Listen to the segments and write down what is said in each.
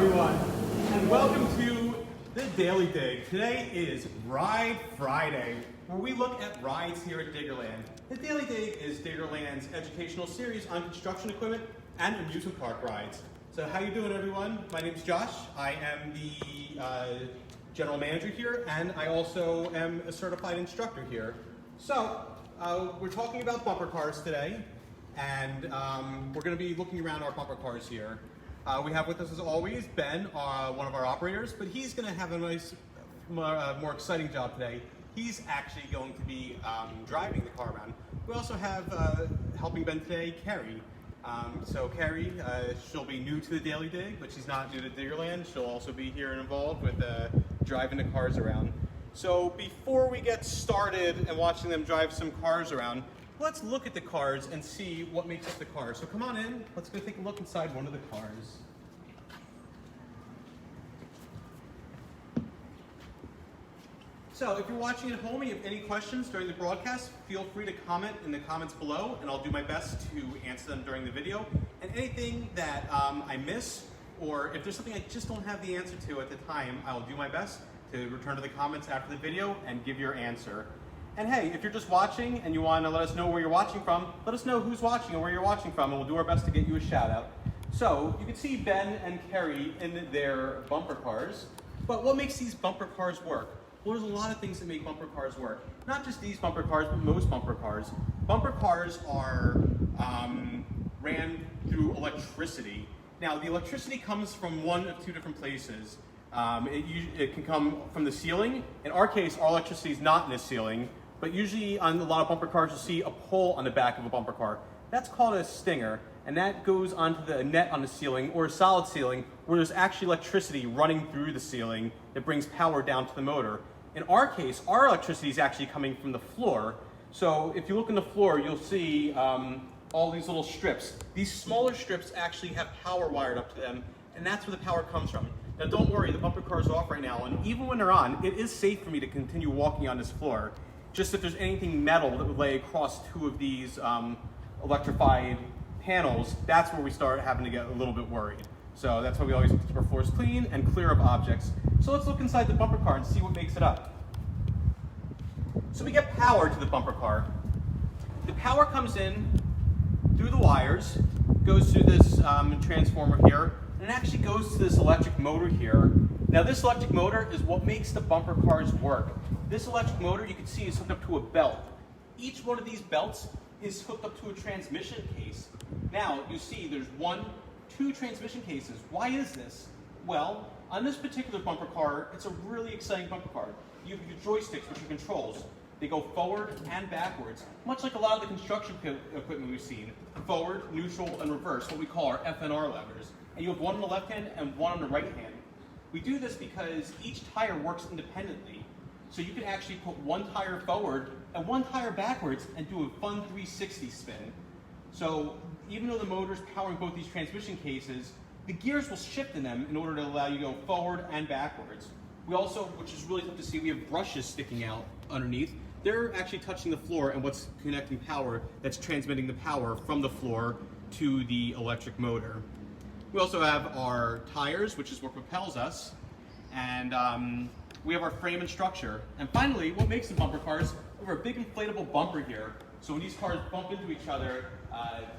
everyone, and welcome to the Daily Dig. Today is Ride Friday, where we look at rides here at Diggerland. The Daily Dig is Diggerland's educational series on construction equipment and amusement park rides. So how you doing, everyone? My name's Josh. I am the general manager here, and I also am a certified instructor here. So we're talking about bumper cars today, and we're going to be looking around our bumper cars here. We have with us, as always, Ben, one of our operators, but he's going to have a nice, more exciting job today. He's actually going to be driving the car around. We also have, helping Ben today, Carrie. So Carrie, she'll be new to the Daily Dig, but she's not new to Diggerland. She'll also be here and involved with driving the cars around. So before we get started and watching them drive some cars around, let's look at the cars and see what makes up the cars. So come on in, let's go take a look inside one of the cars. So if you're watching at home and you have any questions during the broadcast, feel free to comment in the comments below, and I'll do my best to answer them during the video. And anything that I miss, or if there's something I just don't have the answer to at the time, I'll do my best to return to the comments after the video and give your answer. And hey, if you're just watching and you want to let us know where you're watching from, let us know who's watching and where you're watching from, and we'll do our best to get you a shout out. So you can see Ben and Kerry in their bumper cars, but what makes these bumper cars work? Well, there's a lot of things that make bumper cars work. Not just these bumper cars, but most bumper cars. Bumper cars are ran through electricity. Now, the electricity comes from one of two different places. It can come from the ceiling. In our case, our electricity is not in the ceiling. But usually on a lot of bumper cars, you'll see a pole on the back of a bumper car. That's called a stinger, and that goes onto the net on the ceiling, or a solid ceiling, where there's actually electricity running through the ceiling that brings power down to the motor. In our case, our electricity is actually coming from the floor. So if you look on the floor, you'll see all these little strips. These smaller strips actually have power wired up to them, and that's where the power comes from. Now don't worry, the bumper car is off right now, and even when they're on, it is safe for me to continue walking on this floor. Just if there's anything metal that would lay across two of these electrified panels, that's where we start having to get a little bit worried. So that's why we always keep our floors clean and clear of objects. So let's look inside the bumper car and see what makes it up. So we get power to the bumper car. The power comes in through the wires, goes through this transformer here, and it actually goes to this electric motor here. Now this electric motor is what makes the bumper cars work. This electric motor, you can see, is hooked up to a belt. Each one of these belts is hooked up to a transmission case. Now, you see there's two transmission cases. Why is this? Well, on this particular bumper car, it's a really exciting bumper car. You have your joysticks, which are controls. They go forward and backwards, much like a lot of the construction equipment we've seen. Forward, neutral, and reverse, what we call our FNR levers. And you have one on the left hand and one on the right hand. We do this because each tire works independently. So you can actually put one tire forward and one tire backwards and do a fun 360 spin. So even though the motor is powering both these transmission cases, the gears will shift in them in order to allow you to go forward and backwards. We also, which is really tough to see, we have brushes sticking out underneath. They're actually touching the floor and what's connecting power, that's transmitting the power from the floor to the electric motor. We also have our tires, which is what propels us, and we have our frame and structure. And finally, what makes the bumper cars, we have a big inflatable bumper here. So when these cars bump into each other,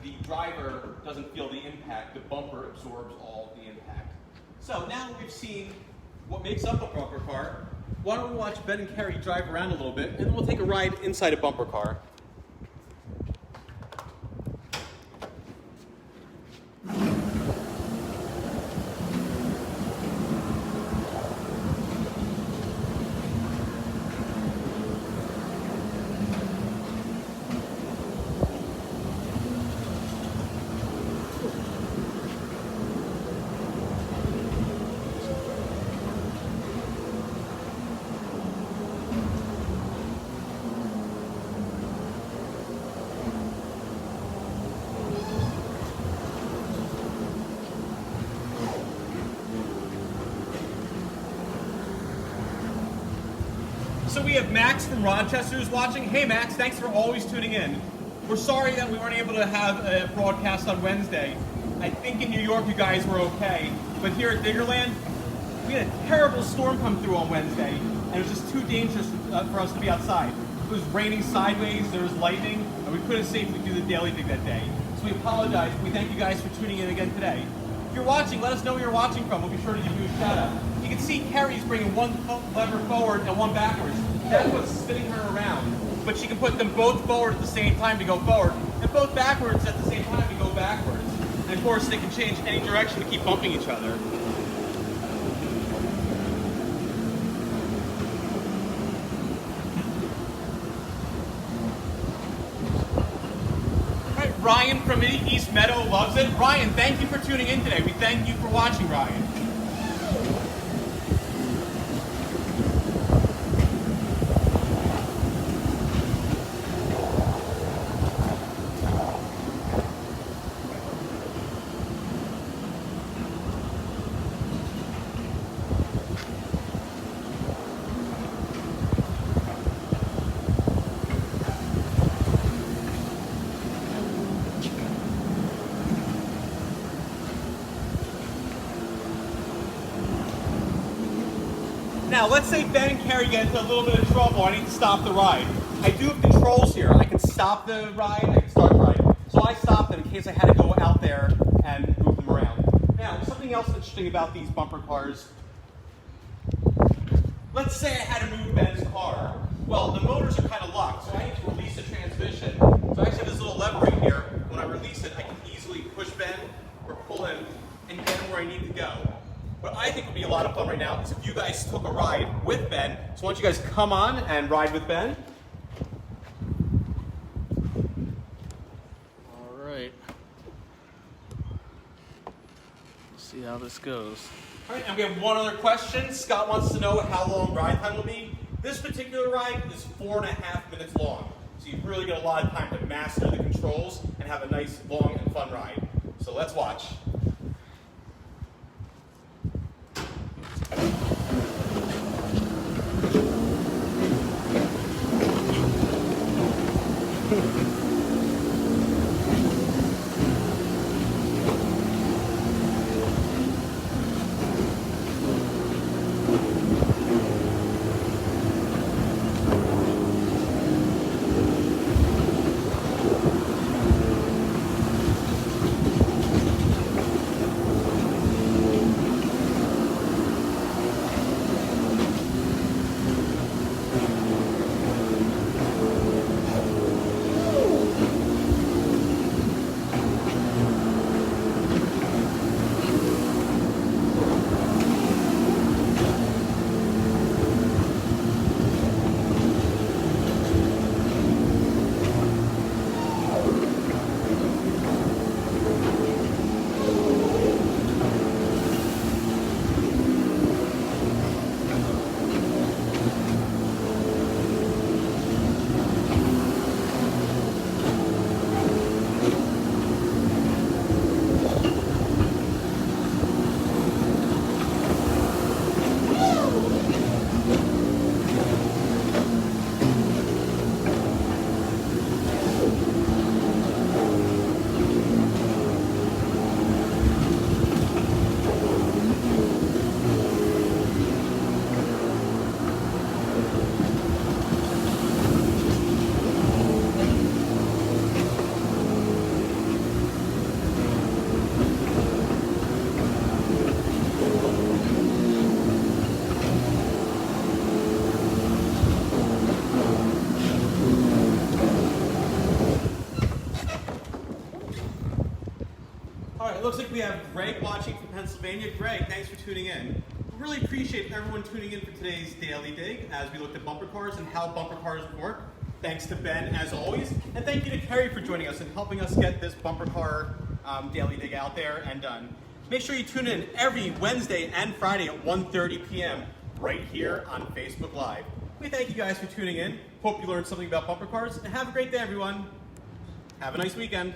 the driver doesn't feel the impact, the bumper absorbs all of the impact. So now we've seen what makes up a bumper car, why don't we watch Ben and Kerry drive around a little bit, and then we'll take a ride inside a bumper car. So we have Max from Rochester who's watching. Hey Max, thanks for always tuning in. We're sorry that we weren't able to have a broadcast on Wednesday. I I think in New York you guys were okay, but here at Diggerland, we had a terrible storm come through on Wednesday, and it was just too dangerous for us to be outside. It was raining sideways, there was lightning, and we couldn't safely do the daily dig that day. So we apologize. We thank you guys for tuning in again today. If you're watching, let us know where you're watching from. We'll be sure to give you a shout out. You can see Carrie's bringing one lever forward and one backwards. That's what's spinning her around. But she can put them both forward at the same time to go forward, and both backwards at the same time to go backwards. And of course, they can change any direction to keep bumping each other. Ryan from East Meadow loves it. Ryan, thank you for tuning in today. We thank you for watching, Ryan. Now, let's say Ben and Carrie get into a little bit of trouble. I need to stop the ride. I do have controls here. I can stop the ride, I can start the ride. So I stopped them in case I had to go out there and move them around. Now, something else interesting about these bumper cars. Let's say I had to move Ben's car. Well, the motors are kind of locked, so I need to release the transmission. So I actually have this little lever right here. When I release it, I can easily push Ben or pull him and get him where I need to go. What I think would be a lot of fun right now is if you guys took a ride with Ben. So why don't you guys come on and ride with Ben? All right. Let's see how this goes. All right, and we have one other question. Scott wants to know how long ride time will be. This particular ride is 4.5 minutes long. So you've really got a lot of time to master the controls and have a nice, long, and fun ride. So let's watch. All right, it looks like we have Greg watching from Pennsylvania. Greg, thanks for tuning in. We really appreciate everyone tuning in for today's Daily Dig as we looked at bumper cars and how bumper cars work. Thanks to Ben, as always. And thank you to Carrie for joining us and helping us get this bumper car Daily Dig out there and done. Make sure you tune in every Wednesday and Friday at 1:30 p.m. right here on Facebook Live. We thank you guys for tuning in. Hope you learned something about bumper cars. And have a great day, everyone. Have a nice weekend.